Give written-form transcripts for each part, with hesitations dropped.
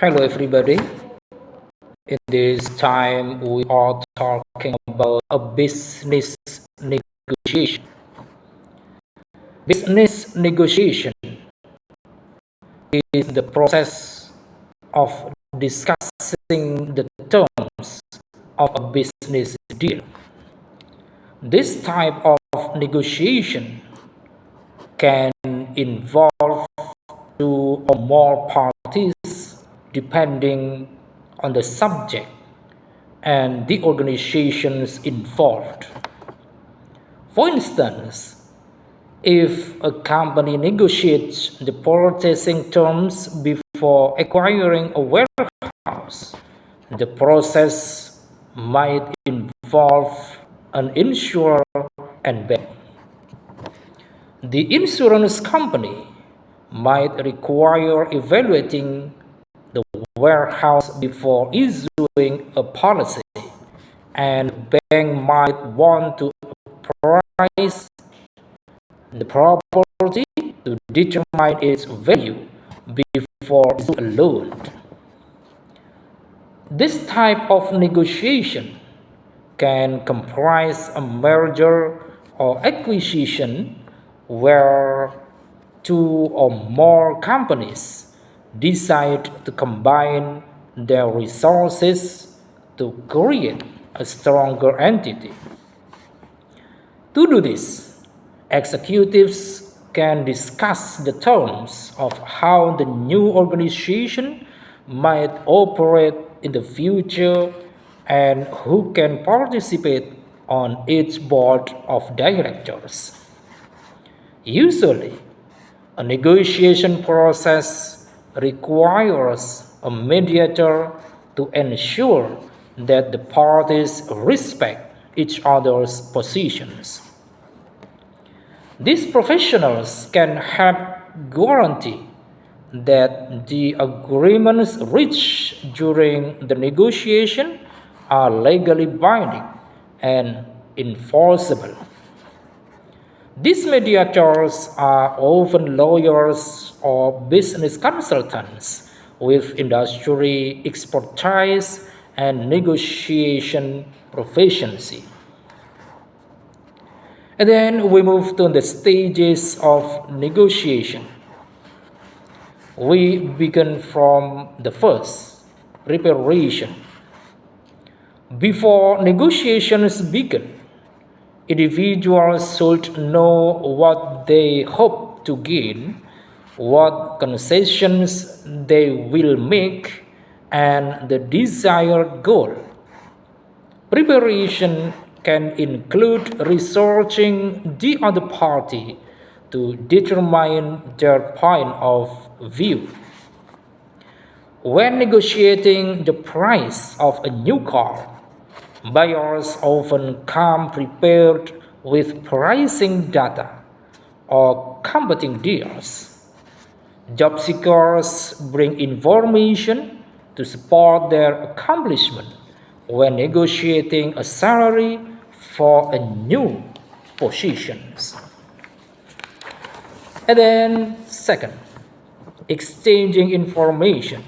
Hello, everybody. In this time, we are talking about a business negotiation. Business negotiation is the process of discussing the terms of a business deal. This type of negotiation can involve two or more parties depending on the subject and the organizations involved. For instance, if a company negotiates the purchasing terms before acquiring a warehouse, the process might involve an insurer and bank. The insurance company might require evaluating the warehouse before issuing a policy, and the bank might want to appraise the property to determine its value before issuing a loan. This type of negotiation can comprise a merger or acquisition where two or more companies decide to combine their resources to create a stronger entity. To do this, executives can discuss the terms of how the new organization might operate in the future and who can participate on its board of directors. Usually, a negotiation process requires a mediator to ensure that the parties respect each other's positions. These professionals can help guarantee that the agreements reached during the negotiation are legally binding and enforceable. These mediators are often lawyers or business consultants with industry expertise and negotiation proficiency. And then we move to the stages of negotiation. We begin from the first, preparation. Before negotiations begin, individuals should know what they hope to gain, what concessions they will make, and the desired goal. Preparation can include researching the other party to determine their point of view. When negotiating the price of a new car, buyers often come prepared with pricing data or competing deals. Job seekers bring information to support their accomplishment when negotiating a salary for a new positions. And then second, exchanging information.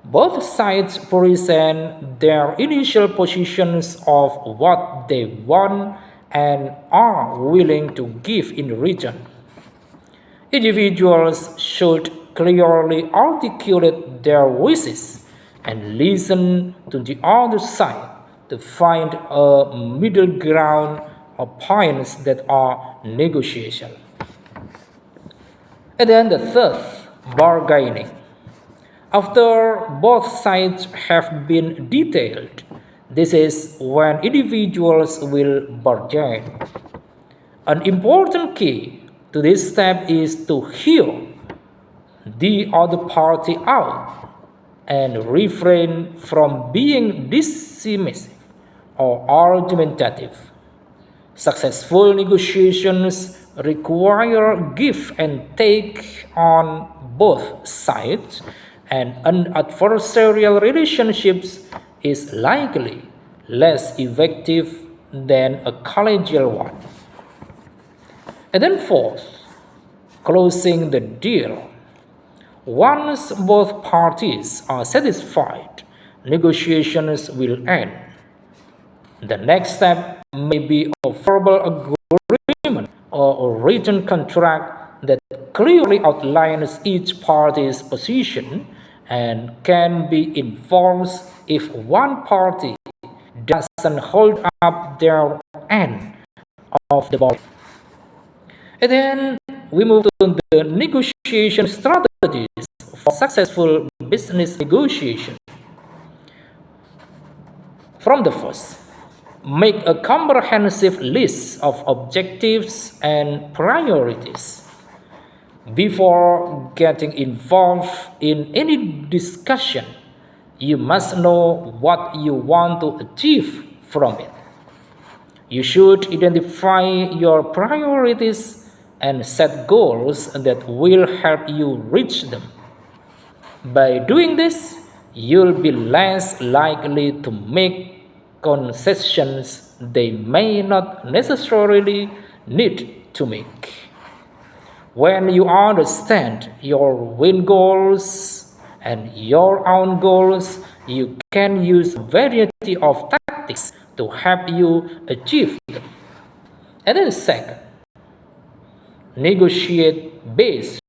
Both sides present their initial positions of what they want and are willing to give in return. Individuals should clearly articulate their wishes and listen to the other side to find a middle ground of points that are negotiable. And then the third, bargaining. After both sides have been detailed, this is when individuals will bargain. An important key to this step is to hear the other party out and refrain from being dismissive or argumentative. Successful negotiations require give and take on both sides, and an adversarial relationship is likely less effective than a collegial one. And then fourth, closing the deal. Once both parties are satisfied, negotiations will end. The next step may be a verbal agreement or a written contract that clearly outlines each party's position and can be enforced if one party doesn't hold up their end of the bargain. And then we move to the negotiation strategies for successful business negotiation. From the first, make a comprehensive list of objectives and priorities. Before getting involved in any discussion, you must know what you want to achieve from it. You should identify your priorities and set goals that will help you reach them. By doing this, you'll be less likely to make concessions they may not necessarily need to make. When you understand your win goals and your own goals, you can use a variety of tactics to help you achieve them. And then second, negotiate based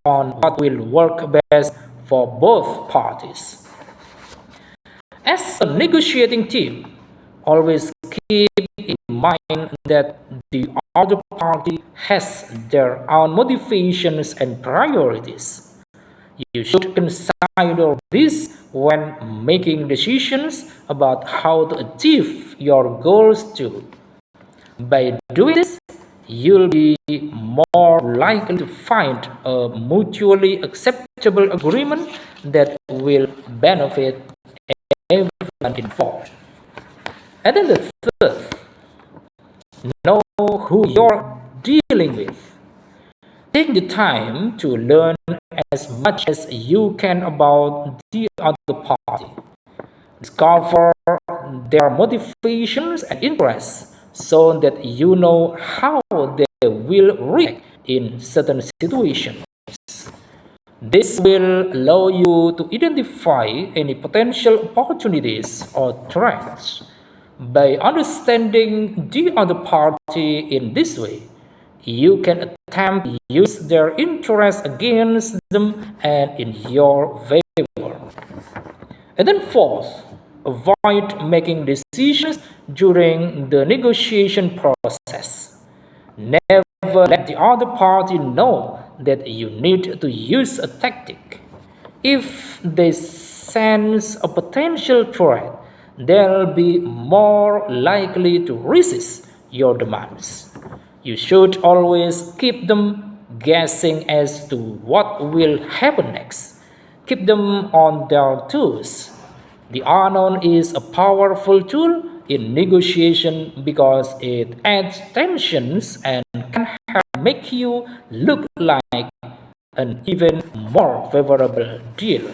on what will work best for both parties. As a negotiating team, always keep in mind that the other party has their own motivations and priorities. You should consider this when making decisions about how to achieve your goals too. By doing this, you'll be more likely to find a mutually acceptable agreement that will benefit everyone involved. And then the third, know who you're dealing with. Take the time to learn as much as you can about the other party. Discover their motivations and interests so that you know how they will react in certain situations. This will allow you to identify any potential opportunities or threats. By understanding the other party in this way, you can attempt to use their interests against them and in your favor. And then fourth, avoid making decisions during the negotiation process. Never let the other party know that you need to use a tactic. If they sense a potential threat, they'll be more likely to resist your demands. You should always keep them guessing as to what will happen next. Keep them on their toes. The unknown is a powerful tool in negotiation because it adds tensions and can help make you look like an even more favorable deal.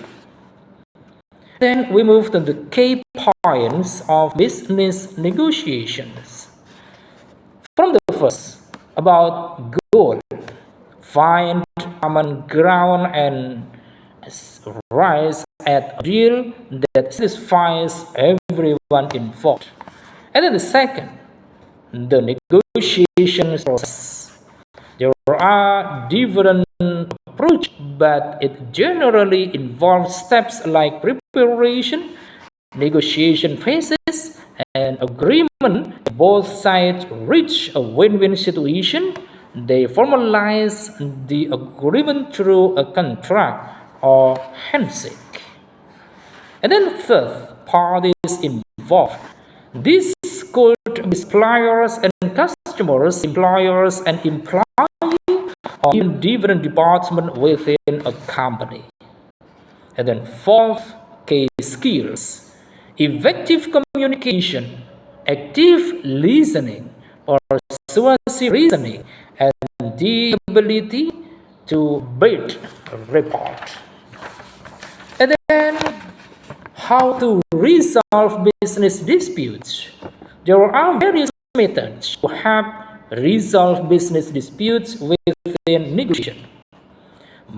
Then we move to the key points of business negotiations. From the first, about goal, find common ground and rise at a deal that satisfies everyone involved. And then the second, the negotiation process. There are different approaches, but it generally involves steps like preparation, negotiation phases, and agreement. Both sides reach a win-win situation. They formalize the agreement through a contract or handshake. And then third, parties involved. These could be suppliers and customers, employers and employees, or even different departments within a company. And then fourth, key skills. Effective communication, active listening, persuasive reasoning, and the ability to build rapport. And then, how to resolve business disputes. There are various methods to help resolve business disputes within negotiation.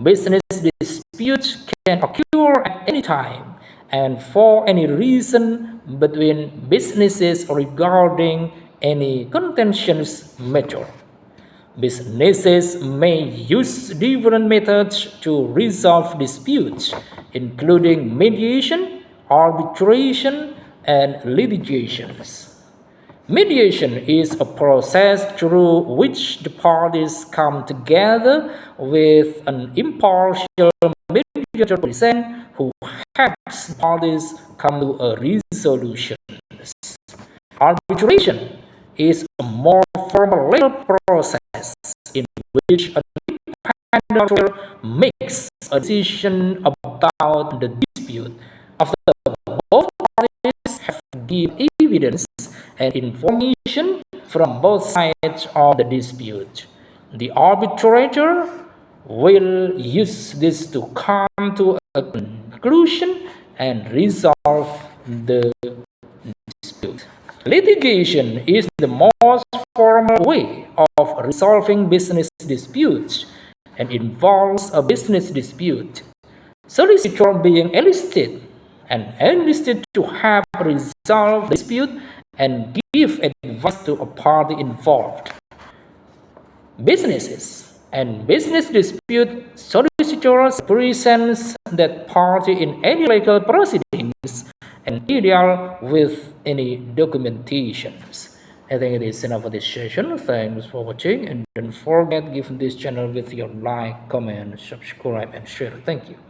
Business disputes disputes can occur at any time and for any reason between businesses regarding any contentious matter. Businesses may use different methods to resolve disputes, including mediation, arbitration, and litigations. Mediation is a process through which the parties come together with an impartial mediator present who helps the parties come to a resolution. Arbitration is a more formal legal process in which an independent arbiter makes a decision about the dispute after both parties have given evidence and information from both sides of the dispute. The arbitrator will use this to come to a conclusion and resolve the dispute. Litigation is the most formal way of resolving business disputes and involves a business dispute. Solicitor being enlisted to help resolve the dispute and give advice to a party involved. Businesses and business dispute solicitors presents that party in any legal proceedings and deal with any documentations. I think it is enough for this session. Thanks for watching, and don't forget give this channel with your like, comment, subscribe, and share. Thank you.